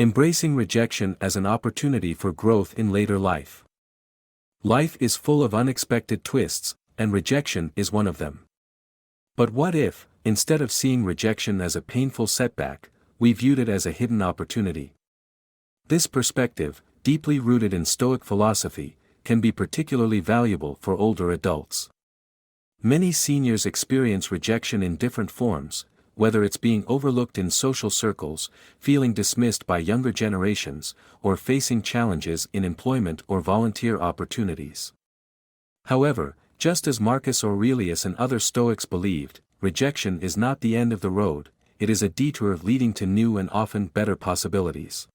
Embracing rejection as an opportunity for growth in later life. Life is full of unexpected twists, and rejection is one of them. But what if, instead of seeing rejection as a painful setback, we viewed it as a hidden opportunity? This perspective, deeply rooted in Stoic philosophy, can be particularly valuable for older adults. Many seniors experience rejection in different forms, whether it's being overlooked in social circles, feeling dismissed by younger generations, or facing challenges in employment or volunteer opportunities. However, just as Marcus Aurelius and other Stoics believed, rejection is not the end of the road, it is a detour leading to new and often better possibilities.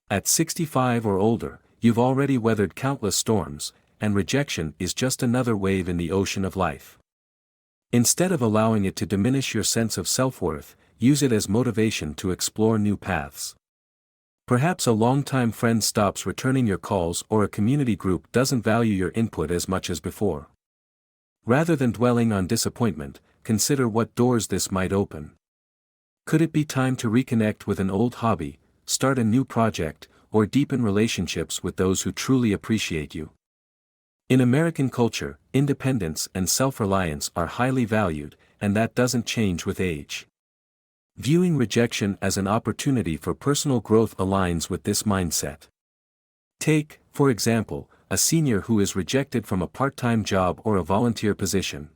At 65 or older, you've already weathered countless storms, and rejection is just another wave in the ocean of life. Instead of allowing it to diminish your sense of self-worth, use it as motivation to explore new paths. Perhaps a longtime friend stops returning your calls, or a community group doesn't value your input as much as before. Rather than dwelling on disappointment, consider what doors this might open. Could it be time to reconnect with an old hobby, start a new project, or deepen relationships with those who truly appreciate you? In American culture, independence and self-reliance are highly valued, and that doesn't change with age. Viewing rejection as an opportunity for personal growth aligns with this mindset. Take, for example, a senior who is rejected from a part-time job or a volunteer position.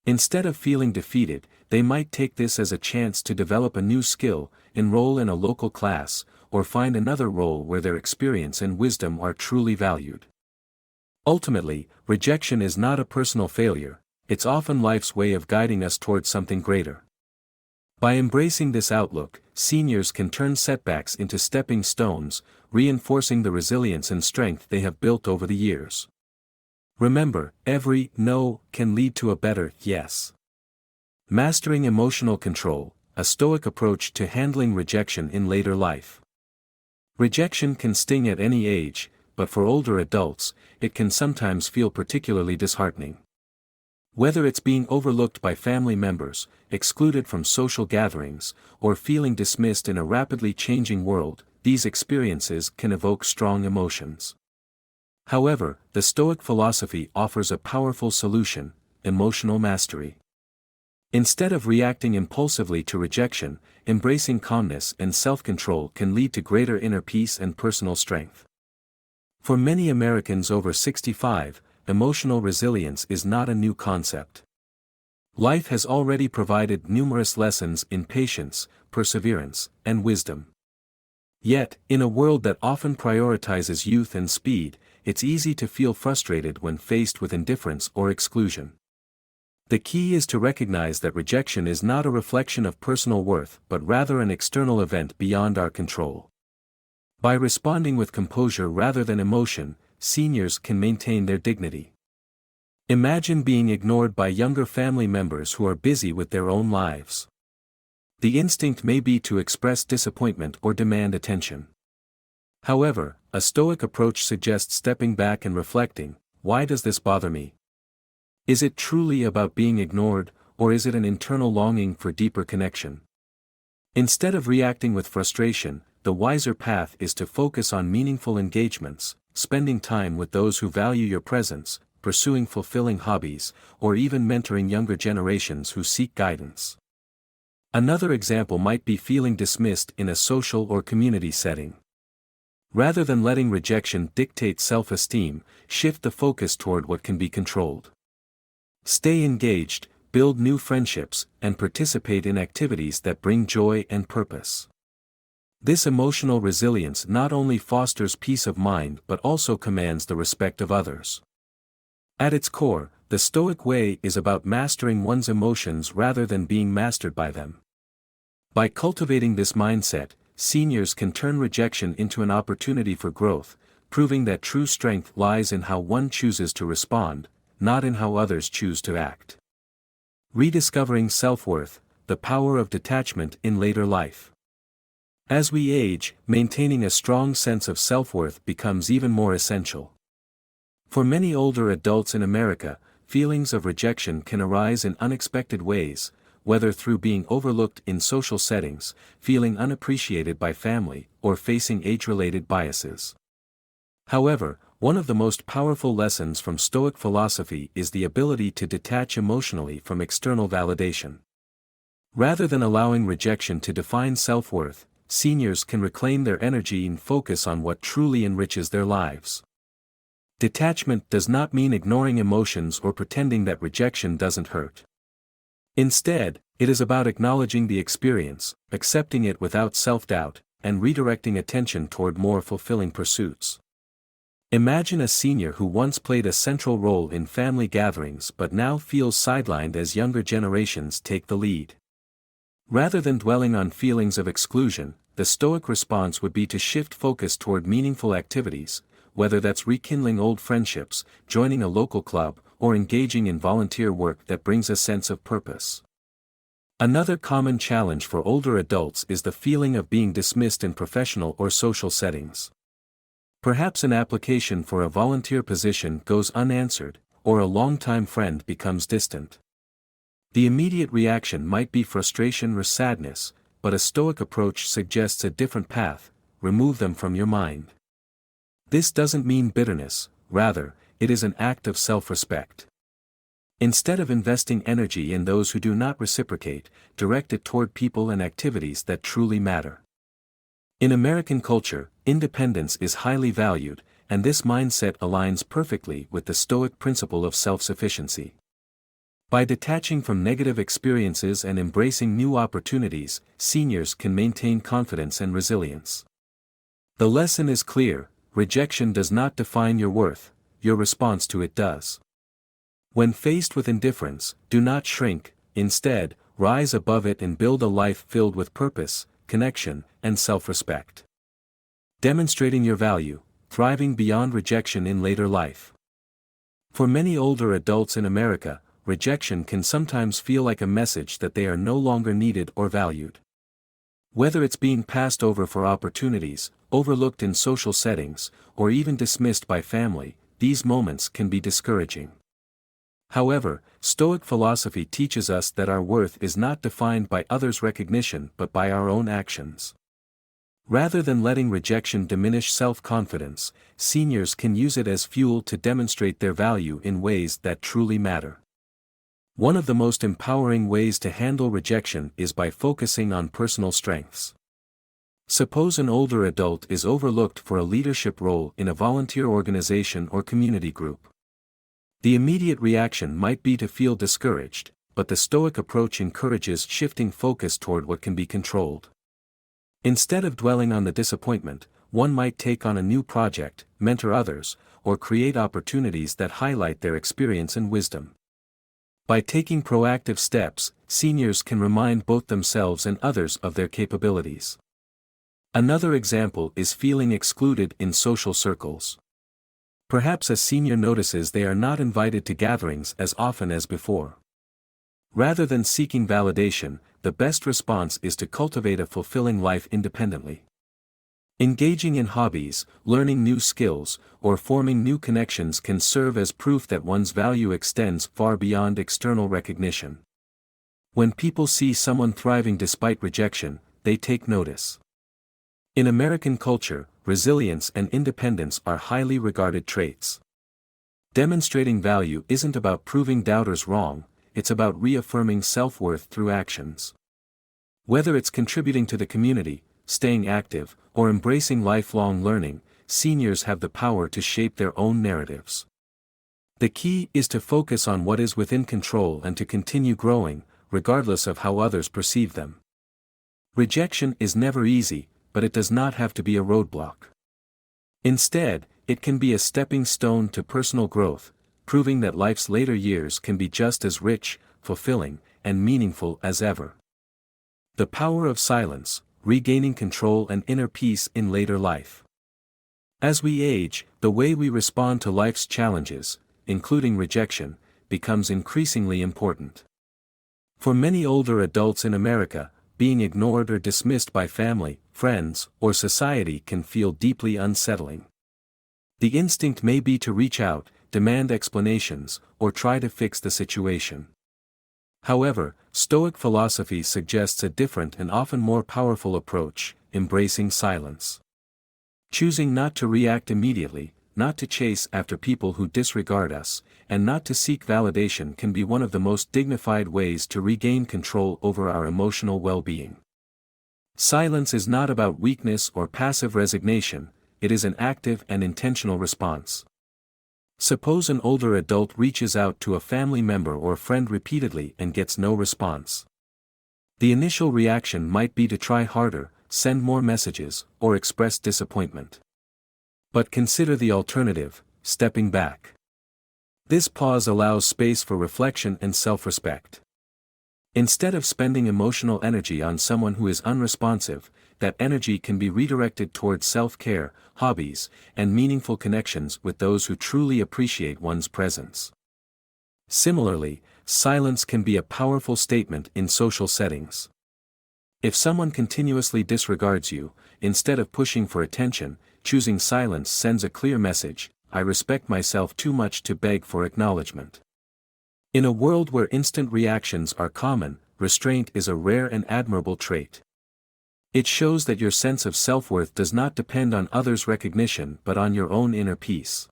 Instead of feeling defeated, they might take this as a chance to develop a new skill, enroll in a local class, or find another role where their experience and wisdom are truly valued. Ultimately, rejection is not a personal failure, it's often life's way of guiding us towards something greater. By embracing this outlook, seniors can turn setbacks into stepping stones, reinforcing the resilience and strength they have built over the years. Remember, every no can lead to a better yes. Mastering emotional control, a Stoic approach to handling rejection in later life. Rejection can sting at any age, but for older adults, it can sometimes feel particularly disheartening. Whether it's being overlooked by family members, excluded from social gatherings, or feeling dismissed in a rapidly changing world, these experiences can evoke strong emotions. However, the Stoic philosophy offers a powerful solution: emotional mastery. Instead of reacting impulsively to rejection, embracing calmness and self-control can lead to greater inner peace and personal strength. For many Americans over 65, emotional resilience is not a new concept. Life has already provided numerous lessons in patience, perseverance, and wisdom. Yet, in a world that often prioritizes youth and speed, it's easy to feel frustrated when faced with indifference or exclusion. The key is to recognize that rejection is not a reflection of personal worth but rather an external event beyond our control. By responding with composure rather than emotion, seniors can maintain their dignity. Imagine being ignored by younger family members who are busy with their own lives. The instinct may be to express disappointment or demand attention. However, a Stoic approach suggests stepping back and reflecting: why does this bother me? Is it truly about being ignored, or is it an internal longing for deeper connection? Instead of reacting with frustration, the wiser path is to focus on meaningful engagements, spending time with those who value your presence, pursuing fulfilling hobbies, or even mentoring younger generations who seek guidance. Another example might be feeling dismissed in a social or community setting. Rather than letting rejection dictate self-esteem, shift the focus toward what can be controlled. Stay engaged, build new friendships, and participate in activities that bring joy and purpose. This emotional resilience not only fosters peace of mind but also commands the respect of others. At its core, the Stoic way is about mastering one's emotions rather than being mastered by them. By cultivating this mindset, seniors can turn rejection into an opportunity for growth, proving that true strength lies in how one chooses to respond, not in how others choose to act. Rediscovering self-worth, the power of detachment in later life. As we age, maintaining a strong sense of self-worth becomes even more essential. For many older adults in America, feelings of rejection can arise in unexpected ways, whether through being overlooked in social settings, feeling unappreciated by family, or facing age-related biases. However, one of the most powerful lessons from Stoic philosophy is the ability to detach emotionally from external validation. Rather than allowing rejection to define self-worth, seniors can reclaim their energy and focus on what truly enriches their lives. Detachment does not mean ignoring emotions or pretending that rejection doesn't hurt. Instead, it is about acknowledging the experience, accepting it without self-doubt, and redirecting attention toward more fulfilling pursuits. Imagine a senior who once played a central role in family gatherings but now feels sidelined as younger generations take the lead. Rather than dwelling on feelings of exclusion, the Stoic response would be to shift focus toward meaningful activities, whether that's rekindling old friendships, joining a local club, or engaging in volunteer work that brings a sense of purpose. Another common challenge for older adults is the feeling of being dismissed in professional or social settings. Perhaps an application for a volunteer position goes unanswered, or a longtime friend becomes distant. The immediate reaction might be frustration or sadness, but a Stoic approach suggests a different path: remove them from your mind. This doesn't mean bitterness, rather, it is an act of self-respect. Instead of investing energy in those who do not reciprocate, direct it toward people and activities that truly matter. In American culture, independence is highly valued, and this mindset aligns perfectly with the Stoic principle of self-sufficiency. By detaching from negative experiences and embracing new opportunities, seniors can maintain confidence and resilience. The lesson is clear: rejection does not define your worth, your response to it does. When faced with indifference, do not shrink, instead, rise above it and build a life filled with purpose, connection, and self-respect. Demonstrating your value, thriving beyond rejection in later life. For many older adults in America, rejection can sometimes feel like a message that they are no longer needed or valued. Whether it's being passed over for opportunities, overlooked in social settings, or even dismissed by family, these moments can be discouraging. However, Stoic philosophy teaches us that our worth is not defined by others' recognition but by our own actions. Rather than letting rejection diminish self-confidence, seniors can use it as fuel to demonstrate their value in ways that truly matter. One of the most empowering ways to handle rejection is by focusing on personal strengths. Suppose an older adult is overlooked for a leadership role in a volunteer organization or community group. The immediate reaction might be to feel discouraged, but the Stoic approach encourages shifting focus toward what can be controlled. Instead of dwelling on the disappointment, one might take on a new project, mentor others, or create opportunities that highlight their experience and wisdom. By taking proactive steps, seniors can remind both themselves and others of their capabilities. Another example is feeling excluded in social circles. Perhaps a senior notices they are not invited to gatherings as often as before. Rather than seeking validation, the best response is to cultivate a fulfilling life independently. Engaging in hobbies, learning new skills, or forming new connections can serve as proof that one's value extends far beyond external recognition. When people see someone thriving despite rejection, they take notice. In American culture, resilience and independence are highly regarded traits. Demonstrating value isn't about proving doubters wrong, it's about reaffirming self-worth through actions. Whether it's contributing to the community, staying active, or embracing lifelong learning, seniors have the power to shape their own narratives. The key is to focus on what is within control and to continue growing, regardless of how others perceive them. Rejection is never easy, but it does not have to be a roadblock. Instead, it can be a stepping stone to personal growth, proving that life's later years can be just as rich, fulfilling, and meaningful as ever. The power of silence, regaining control and inner peace in later life. As we age, the way we respond to life's challenges, including rejection, becomes increasingly important. For many older adults in America, being ignored or dismissed by family, friends, or society can feel deeply unsettling. The instinct may be to reach out, demand explanations, or try to fix the situation. However, Stoic philosophy suggests a different and often more powerful approach: embracing silence. Choosing not to react immediately, not to chase after people who disregard us, and not to seek validation can be one of the most dignified ways to regain control over our emotional well-being. Silence is not about weakness or passive resignation, it is an active and intentional response. Suppose an older adult reaches out to a family member or friend repeatedly and gets no response. The initial reaction might be to try harder, send more messages, or express disappointment. But consider the alternative: stepping back. This pause allows space for reflection and self-respect. Instead of spending emotional energy on someone who is unresponsive, that energy can be redirected towards self-care, hobbies, and meaningful connections with those who truly appreciate one's presence. Similarly, silence can be a powerful statement in social settings. If someone continuously disregards you, instead of pushing for attention, choosing silence sends a clear message: I respect myself too much to beg for acknowledgement. In a world where instant reactions are common, restraint is a rare and admirable trait. It shows that your sense of self-worth does not depend on others' recognition but on your own inner peace.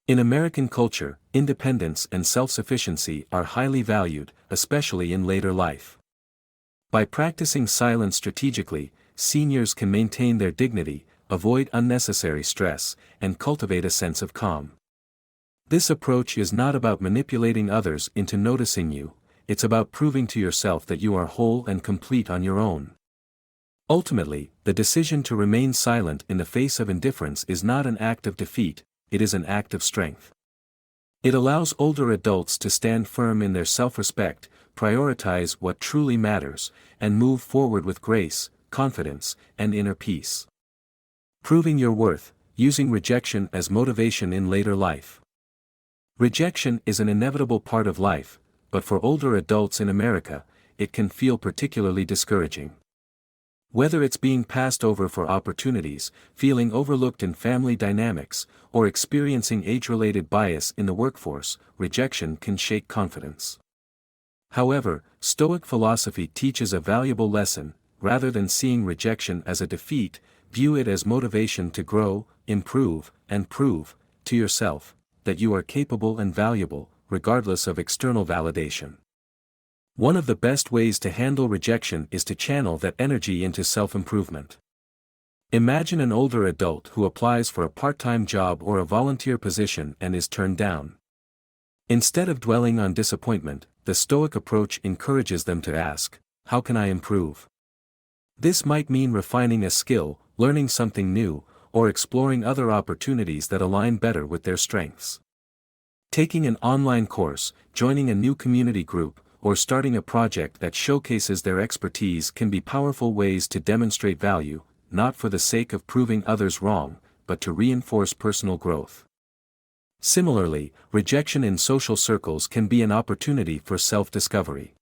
In American culture, independence and self-sufficiency are highly valued, especially in later life. By practicing silence strategically, seniors can maintain their dignity, avoid unnecessary stress, and cultivate a sense of calm. This approach is not about manipulating others into noticing you, it's about proving to yourself that you are whole and complete on your own. Ultimately, the decision to remain silent in the face of indifference is not an act of defeat, it is an act of strength. It allows older adults to stand firm in their self-respect, prioritize what truly matters, and move forward with grace, confidence, and inner peace. Proving your worth, using rejection as motivation in later life. Rejection is an inevitable part of life, but for older adults in America, it can feel particularly discouraging. Whether it's being passed over for opportunities, feeling overlooked in family dynamics, or experiencing age-related bias in the workforce, rejection can shake confidence. However, Stoic philosophy teaches a valuable lesson: rather than seeing rejection as a defeat, view it as motivation to grow, improve, and prove to yourself that you are capable and valuable, regardless of external validation. One of the best ways to handle rejection is to channel that energy into self-improvement. Imagine an older adult who applies for a part-time job or a volunteer position and is turned down. Instead of dwelling on disappointment, the Stoic approach encourages them to ask, "How can I improve?" This might mean refining a skill, learning something new, or exploring other opportunities that align better with their strengths. Taking an online course, joining a new community group, or starting a project that showcases their expertise can be powerful ways to demonstrate value, not for the sake of proving others wrong, but to reinforce personal growth. Similarly, rejection in social circles can be an opportunity for self-discovery.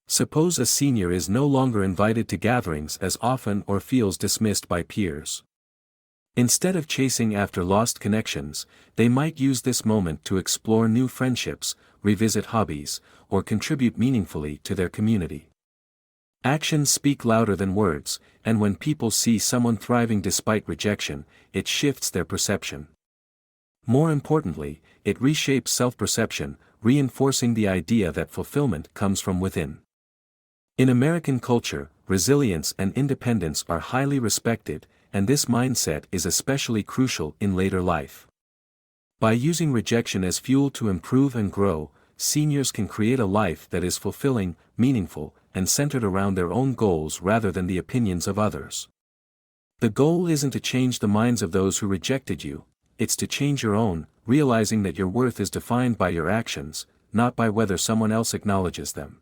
Suppose a senior is no longer invited to gatherings as often or feels dismissed by peers. Instead of chasing after lost connections, they might use this moment to explore new friendships, revisit hobbies, or contribute meaningfully to their community. Actions speak louder than words, and when people see someone thriving despite rejection, it shifts their perception. More importantly, it reshapes self-perception, reinforcing the idea that fulfillment comes from within. In American culture, resilience and independence are highly respected, and this mindset is especially crucial in later life. By using rejection as fuel to improve and grow, seniors can create a life that is fulfilling, meaningful, and centered around their own goals rather than the opinions of others. The goal isn't to change the minds of those who rejected you, it's to change your own, realizing that your worth is defined by your actions, not by whether someone else acknowledges them.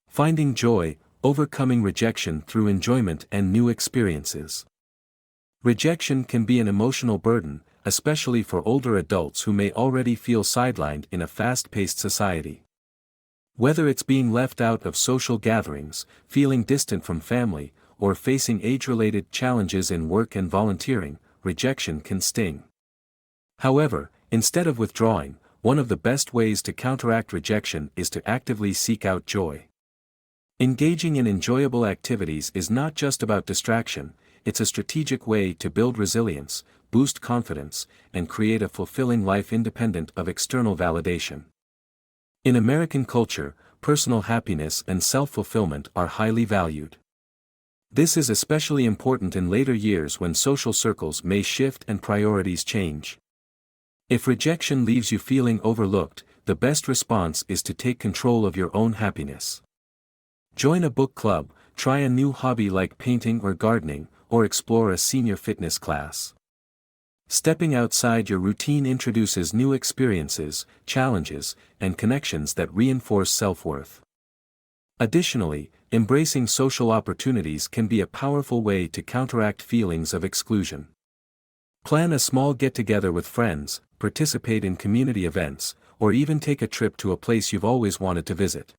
Finding joy, overcoming rejection through enjoyment and new experiences. Rejection can be an emotional burden, especially for older adults who may already feel sidelined in a fast-paced society. Whether it's being left out of social gatherings, feeling distant from family, or facing age-related challenges in work and volunteering, rejection can sting. However, instead of withdrawing, one of the best ways to counteract rejection is to actively seek out joy. Engaging in enjoyable activities is not just about distraction, it's a strategic way to build resilience, boost confidence, and create a fulfilling life independent of external validation. In American culture, personal happiness and self-fulfillment are highly valued. This is especially important in later years when social circles may shift and priorities change. If rejection leaves you feeling overlooked, the best response is to take control of your own happiness. Join a book club, try a new hobby like painting or gardening, or explore a senior fitness class. Stepping outside your routine introduces new experiences, challenges, and connections that reinforce self-worth. Additionally, embracing social opportunities can be a powerful way to counteract feelings of exclusion. Plan a small get-together with friends, participate in community events, or even take a trip to a place you've always wanted to visit.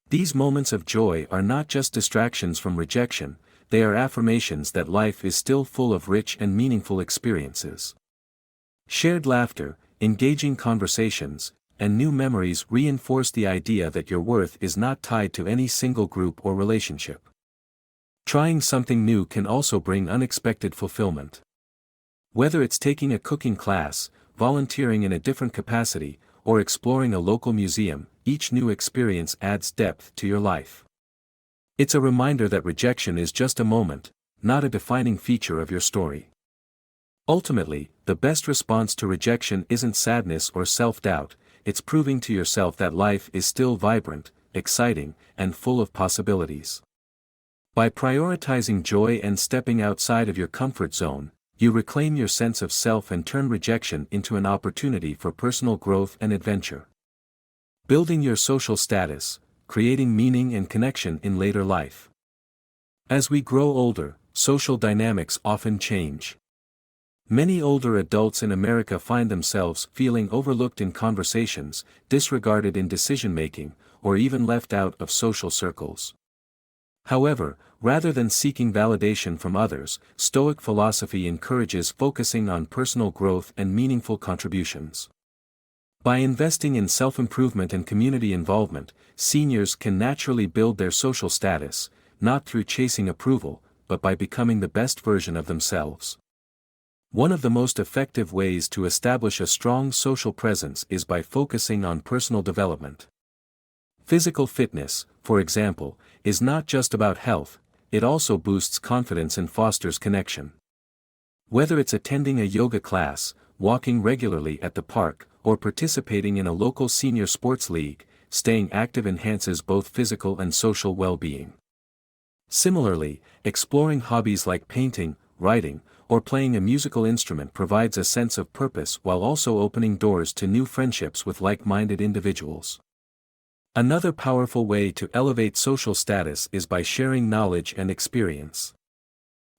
These moments of joy are not just distractions from rejection, they are affirmations that life is still full of rich and meaningful experiences. Shared laughter, engaging conversations, and new memories reinforce the idea that your worth is not tied to any single group or relationship. Trying something new can also bring unexpected fulfillment. Whether it's taking a cooking class, volunteering in a different capacity, or exploring a local museum, each new experience adds depth to your life. It's a reminder that rejection is just a moment, not a defining feature of your story. Ultimately, the best response to rejection isn't sadness or self-doubt, it's proving to yourself that life is still vibrant, exciting, and full of possibilities. By prioritizing joy and stepping outside of your comfort zone, you reclaim your sense of self and turn rejection into an opportunity for personal growth and adventure. Building your social status, creating meaning and connection in later life. As we grow older, social dynamics often change. Many older adults in America find themselves feeling overlooked in conversations, disregarded in decision-making, or even left out of social circles. However, rather than seeking validation from others, Stoic philosophy encourages focusing on personal growth and meaningful contributions. By investing in self-improvement and community involvement, seniors can naturally build their social status, not through chasing approval, but by becoming the best version of themselves. One of the most effective ways to establish a strong social presence is by focusing on personal development. Physical fitness, for example, is not just about health, it also boosts confidence and fosters connection. Whether it's attending a yoga class, walking regularly at the park, or participating in a local senior sports league, staying active enhances both physical and social well-being. Similarly, exploring hobbies like painting, writing, or playing a musical instrument provides a sense of purpose while also opening doors to new friendships with like-minded individuals. Another powerful way to elevate social status is by sharing knowledge and experience.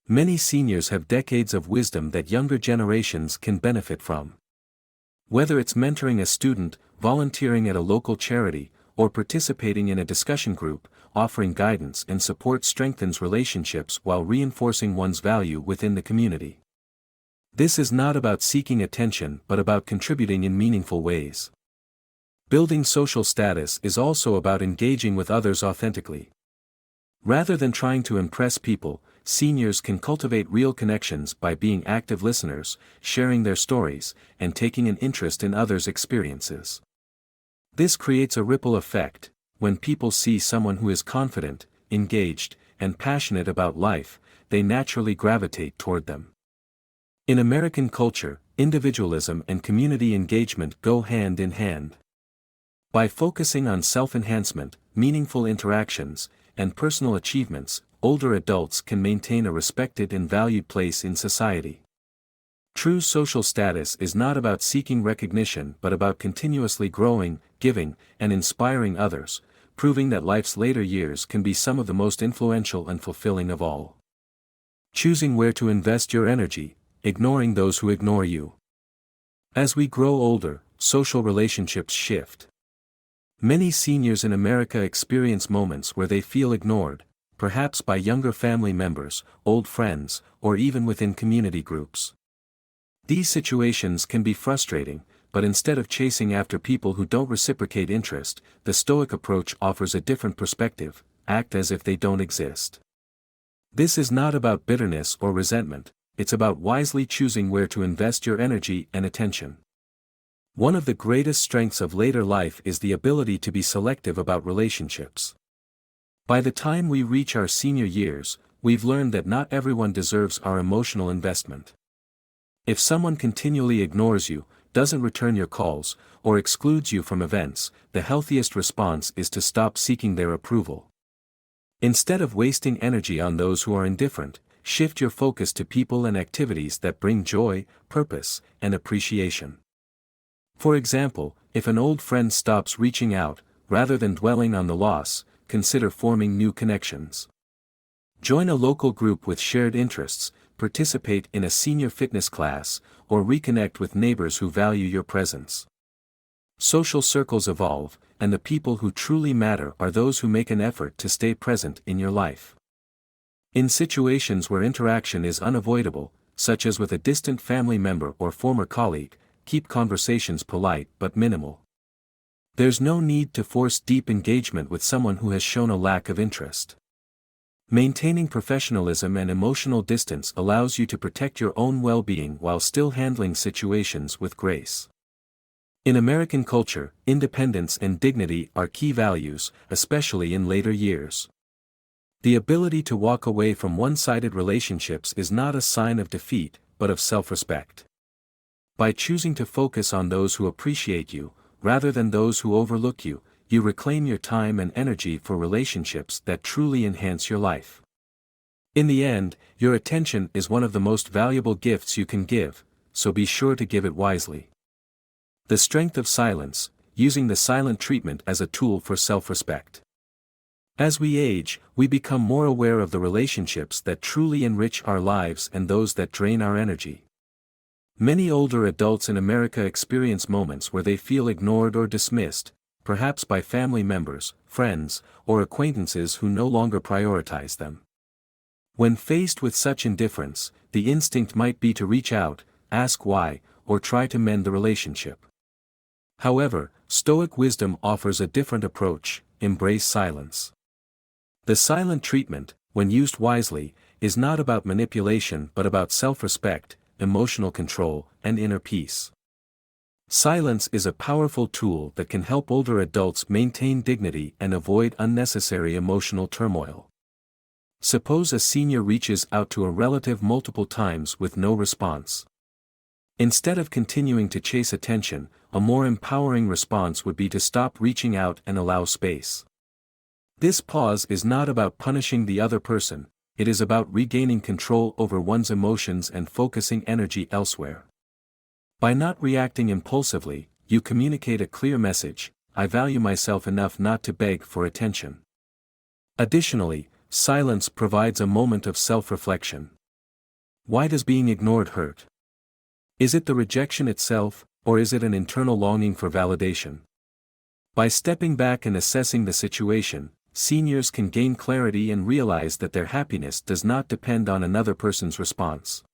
Many seniors have decades of wisdom that younger generations can benefit from. Whether it's mentoring a student, volunteering at a local charity, or participating in a discussion group, offering guidance and support strengthens relationships while reinforcing one's value within the community. This is not about seeking attention but about contributing in meaningful ways. Building social status is also about engaging with others authentically. Rather than trying to impress people, seniors can cultivate real connections by being active listeners, sharing their stories, and taking an interest in others' experiences. This creates a ripple effect. When people see someone who is confident, engaged, and passionate about life, they naturally gravitate toward them. In American culture, individualism and community engagement go hand in hand. By focusing on self-enhancement, meaningful interactions, and personal achievements, older adults can maintain a respected and valued place in society. True social status is not about seeking recognition but about continuously growing, giving, and inspiring others, proving that life's later years can be some of the most influential and fulfilling of all. Choosing where to invest your energy, ignoring those who ignore you. As we grow older, social relationships shift. Many seniors in America experience moments where they feel ignored, perhaps by younger family members, old friends, or even within community groups. These situations can be frustrating, but instead of chasing after people who don't reciprocate interest, the Stoic approach offers a different perspective: act as if they don't exist. This is not about bitterness or resentment, it's about wisely choosing where to invest your energy and attention. One of the greatest strengths of later life is the ability to be selective about relationships. By the time we reach our senior years, we've learned that not everyone deserves our emotional investment. If someone continually ignores you, doesn't return your calls, or excludes you from events, the healthiest response is to stop seeking their approval. Instead of wasting energy on those who are indifferent, shift your focus to people and activities that bring joy, purpose, and appreciation. For example, if an old friend stops reaching out, rather than dwelling on the loss, consider forming new connections. Join a local group with shared interests, participate in a senior fitness class, or reconnect with neighbors who value your presence. Social circles evolve, and the people who truly matter are those who make an effort to stay present in your life. In situations where interaction is unavoidable, such as with a distant family member or former colleague, keep conversations polite but minimal. There's no need to force deep engagement with someone who has shown a lack of interest. Maintaining professionalism and emotional distance allows you to protect your own well-being while still handling situations with grace. In American culture, independence and dignity are key values, especially in later years. The ability to walk away from one-sided relationships is not a sign of defeat, but of self-respect. By choosing to focus on those who appreciate you, rather than those who overlook you, you reclaim your time and energy for relationships that truly enhance your life. In the end, your attention is one of the most valuable gifts you can give, so be sure to give it wisely. The strength of silence, using the silent treatment as a tool for self-respect. As we age, we become more aware of the relationships that truly enrich our lives and those that drain our energy. Many older adults in America experience moments where they feel ignored or dismissed, perhaps by family members, friends, or acquaintances who no longer prioritize them. When faced with such indifference, the instinct might be to reach out, ask why, or try to mend the relationship. However, Stoic wisdom offers a different approach: embrace silence. The silent treatment, when used wisely, is not about manipulation but about self-respect, emotional control, and inner peace. Silence is a powerful tool that can help older adults maintain dignity and avoid unnecessary emotional turmoil. Suppose a senior reaches out to a relative multiple times with no response. Instead of continuing to chase attention, a more empowering response would be to stop reaching out and allow space. This pause is not about punishing the other person, it is about regaining control over one's emotions and focusing energy elsewhere. By not reacting impulsively, you communicate a clear message: I value myself enough not to beg for attention. Additionally, silence provides a moment of self-reflection. Why does being ignored hurt? Is it the rejection itself, or is it an internal longing for validation? By stepping back and assessing the situation, seniors can gain clarity and realize that their happiness does not depend on another person's response.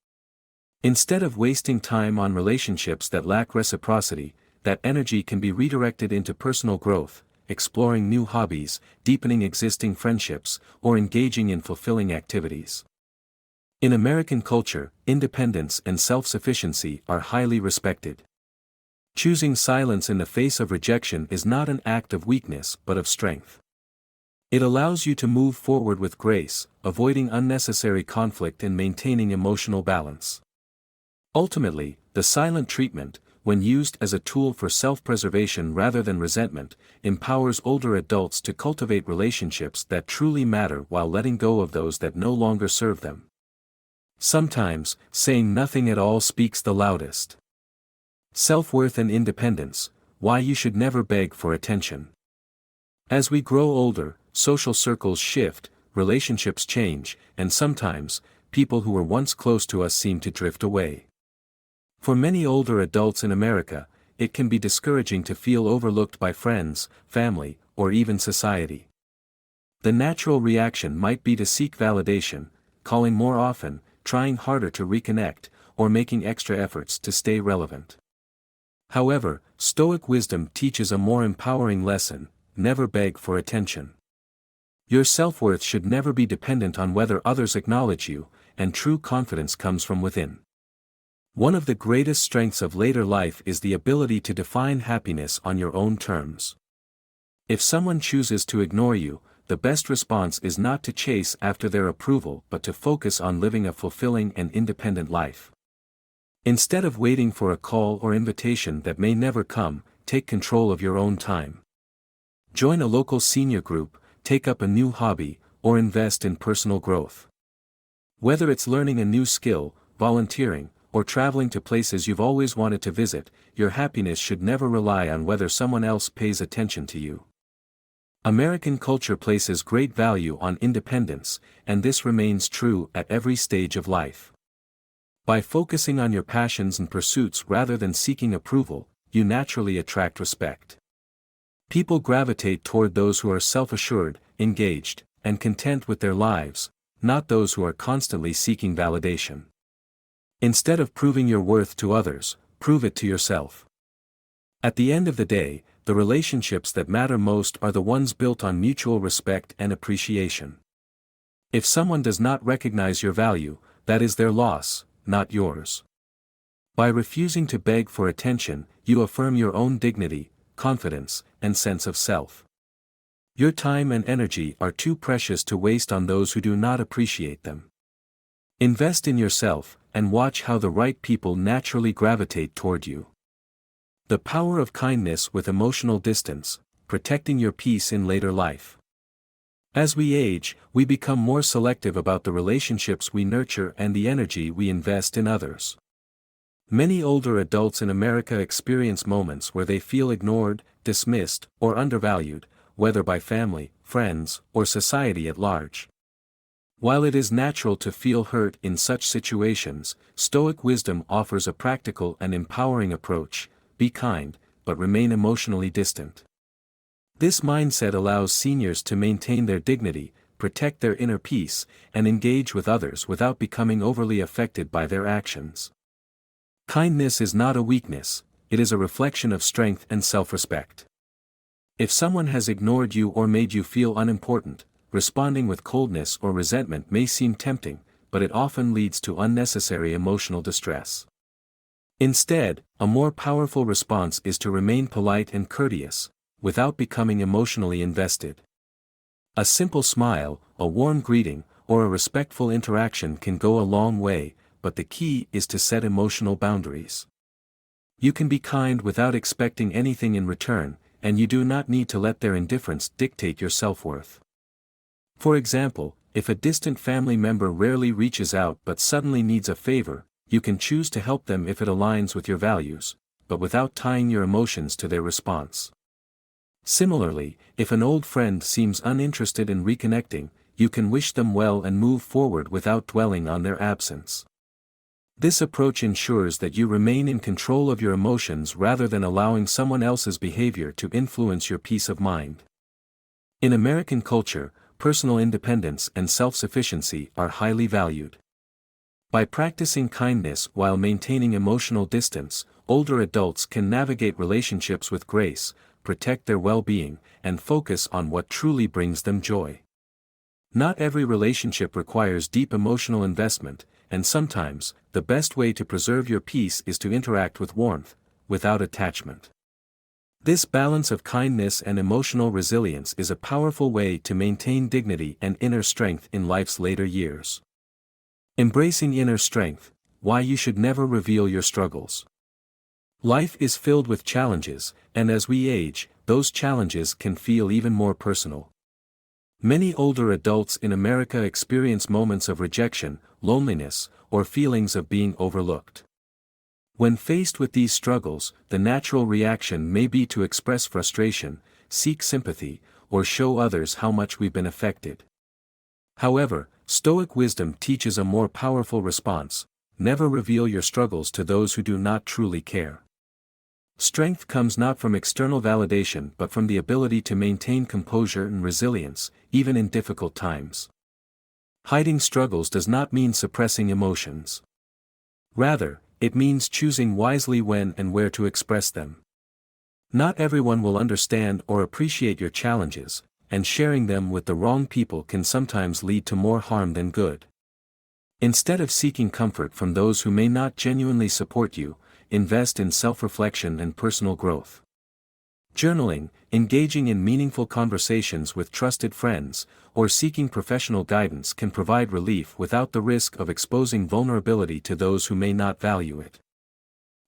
Instead of wasting time on relationships that lack reciprocity, that energy can be redirected into personal growth, exploring new hobbies, deepening existing friendships, or engaging in fulfilling activities. In American culture, independence and self-sufficiency are highly respected. Choosing silence in the face of rejection is not an act of weakness but of strength. It allows you to move forward with grace, avoiding unnecessary conflict and maintaining emotional balance. Ultimately, the silent treatment, when used as a tool for self-preservation rather than resentment, empowers older adults to cultivate relationships that truly matter while letting go of those that no longer serve them. Sometimes, saying nothing at all speaks the loudest. Self-worth and independence: why you should never beg for attention. As we grow older, social circles shift, relationships change, and sometimes, people who were once close to us seem to drift away. For many older adults in America, it can be discouraging to feel overlooked by friends, family, or even society. The natural reaction might be to seek validation, calling more often, trying harder to reconnect, or making extra efforts to stay relevant. However, Stoic wisdom teaches a more empowering lesson: never beg for attention. Your self-worth should never be dependent on whether others acknowledge you, and true confidence comes from within. One of the greatest strengths of later life is the ability to define happiness on your own terms. If someone chooses to ignore you, the best response is not to chase after their approval but to focus on living a fulfilling and independent life. Instead of waiting for a call or invitation that may never come, take control of your own time. Join a local senior group, take up a new hobby, or invest in personal growth. Whether it's learning a new skill, volunteering, or traveling to places you've always wanted to visit, your happiness should never rely on whether someone else pays attention to you. American culture places great value on independence, and this remains true at every stage of life. By focusing on your passions and pursuits rather than seeking approval, you naturally attract respect. People gravitate toward those who are self-assured, engaged, and content with their lives, not those who are constantly seeking validation. Instead of proving your worth to others, prove it to yourself. At the end of the day, the relationships that matter most are the ones built on mutual respect and appreciation. If someone does not recognize your value, that is their loss, not yours. By refusing to beg for attention, you affirm your own dignity, confidence, and sense of self. Your time and energy are too precious to waste on those who do not appreciate them. Invest in yourself, and watch how the right people naturally gravitate toward you. The power of kindness with emotional distance, protecting your peace in later life. As we age, we become more selective about the relationships we nurture and the energy we invest in others. Many older adults in America experience moments where they feel ignored, dismissed, or undervalued, whether by family, friends, or society at large. While it is natural to feel hurt in such situations, Stoic wisdom offers a practical and empowering approach: be kind, but remain emotionally distant. This mindset allows seniors to maintain their dignity, protect their inner peace, and engage with others without becoming overly affected by their actions. Kindness is not a weakness, it is a reflection of strength and self-respect. If someone has ignored you or made you feel unimportant, responding with coldness or resentment may seem tempting, but it often leads to unnecessary emotional distress. Instead, a more powerful response is to remain polite and courteous, without becoming emotionally invested. A simple smile, a warm greeting, or a respectful interaction can go a long way, but the key is to set emotional boundaries. You can be kind without expecting anything in return, and you do not need to let their indifference dictate your self-worth. For example, if a distant family member rarely reaches out but suddenly needs a favor, you can choose to help them if it aligns with your values, but without tying your emotions to their response. Similarly, if an old friend seems uninterested in reconnecting, you can wish them well and move forward without dwelling on their absence. This approach ensures that you remain in control of your emotions rather than allowing someone else's behavior to influence your peace of mind. In American culture, personal independence and self-sufficiency are highly valued. By practicing kindness while maintaining emotional distance, older adults can navigate relationships with grace, protect their well-being, and focus on what truly brings them joy. Not every relationship requires deep emotional investment, and sometimes, the best way to preserve your peace is to interact with warmth, without attachment. This balance of kindness and emotional resilience is a powerful way to maintain dignity and inner strength in life's later years. Embracing inner strength: why you should never reveal your struggles. Life is filled with challenges, and as we age, those challenges can feel even more personal. Many older adults in America experience moments of rejection, loneliness, or feelings of being overlooked. When faced with these struggles, the natural reaction may be to express frustration, seek sympathy, or show others how much we've been affected. However, Stoic wisdom teaches a more powerful response: never reveal your struggles to those who do not truly care. Strength comes not from external validation but from the ability to maintain composure and resilience, even in difficult times. Hiding struggles does not mean suppressing emotions. Rather, it means choosing wisely when and where to express them. Not everyone will understand or appreciate your challenges, and sharing them with the wrong people can sometimes lead to more harm than good. Instead of seeking comfort from those who may not genuinely support you, invest in self-reflection and personal growth. Journaling, engaging in meaningful conversations with trusted friends, or seeking professional guidance can provide relief without the risk of exposing vulnerability to those who may not value it.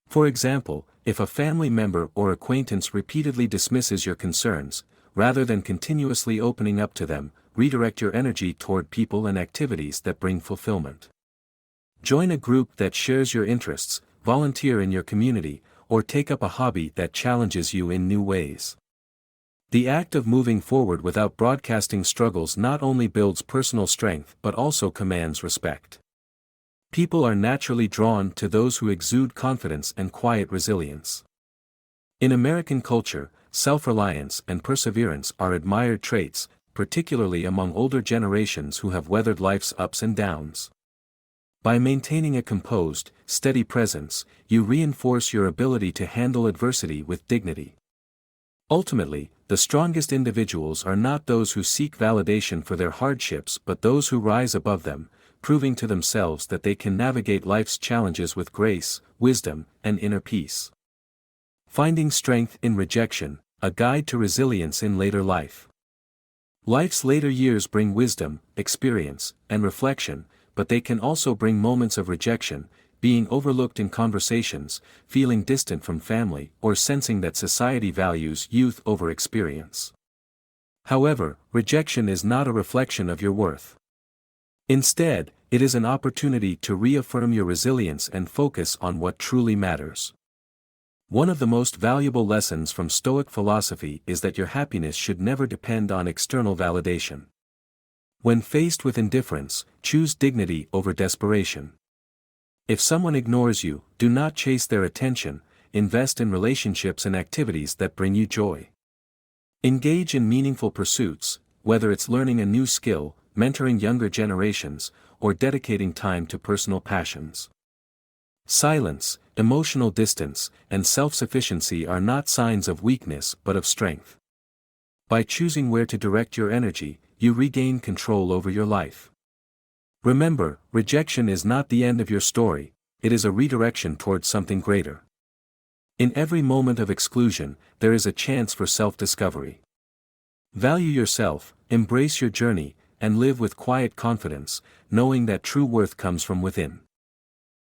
For example, if a family member or acquaintance repeatedly dismisses your concerns, rather than continuously opening up to them, redirect your energy toward people and activities that bring fulfillment. Join a group that shares your interests, volunteer in your community, or take up a hobby that challenges you in new ways. The act of moving forward without broadcasting struggles not only builds personal strength but also commands respect. People are naturally drawn to those who exude confidence and quiet resilience. In American culture, self-reliance and perseverance are admired traits, particularly among older generations who have weathered life's ups and downs. By maintaining a composed, steady presence, you reinforce your ability to handle adversity with dignity. Ultimately, the strongest individuals are not those who seek validation for their hardships but those who rise above them, proving to themselves that they can navigate life's challenges with grace, wisdom, and inner peace. Finding strength in rejection, a guide to resilience in later life. Life's later years bring wisdom, experience, and reflection, but they can also bring moments of rejection, being overlooked in conversations, feeling distant from family, or sensing that society values youth over experience. However, rejection is not a reflection of your worth. Instead, it is an opportunity to reaffirm your resilience and focus on what truly matters. One of the most valuable lessons from Stoic philosophy is that your happiness should never depend on external validation. When faced with indifference, choose dignity over desperation. If someone ignores you, do not chase their attention, invest in relationships and activities that bring you joy. Engage in meaningful pursuits, whether it's learning a new skill, mentoring younger generations, or dedicating time to personal passions. Silence, emotional distance, and self-sufficiency are not signs of weakness but of strength. By choosing where to direct your energy, you regain control over your life. Remember, rejection is not the end of your story, it is a redirection towards something greater. In every moment of exclusion, there is a chance for self-discovery. Value yourself, embrace your journey, and live with quiet confidence, knowing that true worth comes from within.